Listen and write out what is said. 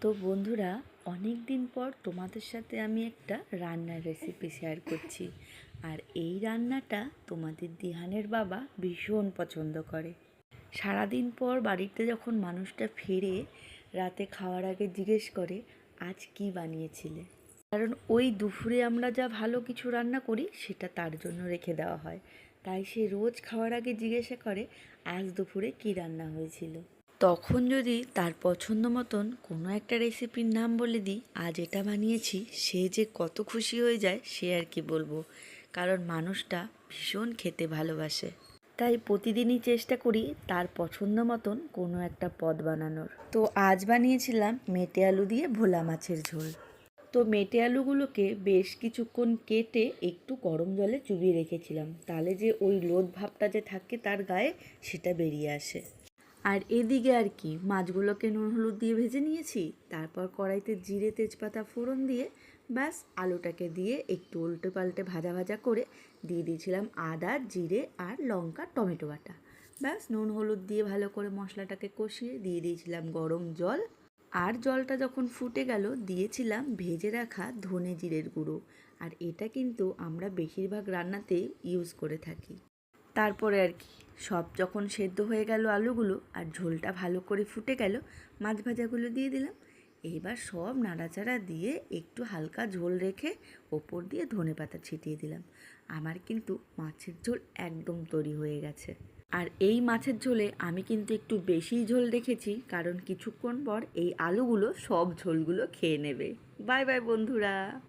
তো বন্ধুরা, অনেক দিন পর তোমাদের সাথে আমি একটা রান্নার রেসিপি শেয়ার করছি। আর এই রান্নাটা তোমাদের দিহানের বাবা ভীষণ পছন্দ করে। সারাদিন পর বাড়িতে যখন মানুষটা ফিরে রাতে খাওয়ার আগে জিজ্ঞেস করে, আজ কি বানিয়েছিলে? কারণ ওই দুপুরে আমরা যা ভালো কিছু রান্না করি সেটা তার জন্য রেখে দেওয়া হয়। তাই সে রোজ খাওয়ার আগে জিজ্ঞাসা করে, আজ দুপুরে কি রান্না হয়েছিল। তখন যদি তার পছন্দ মতন কোনো একটা রেসিপির নাম বলে দিই, আজ এটা বানিয়েছি, সে যে কত খুশি হয়ে যায় সে আর কি বলবো। কারণ মানুষটা ভীষণ খেতে ভালোবাসে। তাই প্রতিদিনই চেষ্টা করি তার পছন্দ মতন কোনো একটা পদ বানানোর। তো আজ বানিয়েছিলাম মেটে আলু দিয়ে ভোলা মাছের ঝোল। তো মেটে আলুগুলোকে বেশ কিছুক্ষণ কেটে একটু গরম জলে চুবিয়ে রেখেছিলাম, তাহলে যে ওই লোদ ভাবটা যে থাকে তার গায়ে সেটা বেরিয়ে আসে। আর এদিকে আর কি, মাছগুলোকে নুন হলুদ দিয়ে ভেজে নিয়েছি। তারপর কড়াইতে জিরে তেজপাতা ফোড়ন দিয়ে ব্যাস আলুটাকে দিয়ে একটু উল্টে পাল্টে ভাজা ভাজা করে দিয়ে দিয়েছিলাম আদা, জিরে আর লঙ্কা, টমেটো বাটা। ব্যাস নুন হলুদ দিয়ে ভালো করে মশলাটাকে কষিয়ে দিয়ে দিয়েছিলাম গরম জল। আর জলটা যখন ফুটে গেল দিয়েছিলাম ভেজে রাখা ধনে জিরের গুঁড়ো। আর এটা কিন্তু আমরা বেশিরভাগ রান্নাতে ইউজ করে থাকি। তারপরে আর কি, সব যখন সেদ্ধ হয়ে গেল আলুগুলো আর ঝোলটা ভালো করে ফুটে গেল, মাছ ভাজাগুলো দিয়ে দিলাম। এবার সব নাড়াচাড়া দিয়ে একটু হালকা ঝোল রেখে ওপর দিয়ে ধনেপাতা ছিটিয়ে দিলাম। আমার কিন্তু মাছের ঝোল একদম তৈরি হয়ে গেছে। আর এই মাছের ঝোলে আমি কিন্তু একটু বেশিই ঝোল রেখেছি, কারণ কিছুক্ষণ পর এই আলুগুলো সব ঝোলগুলো খেয়ে নেবে। বাই বাই বন্ধুরা।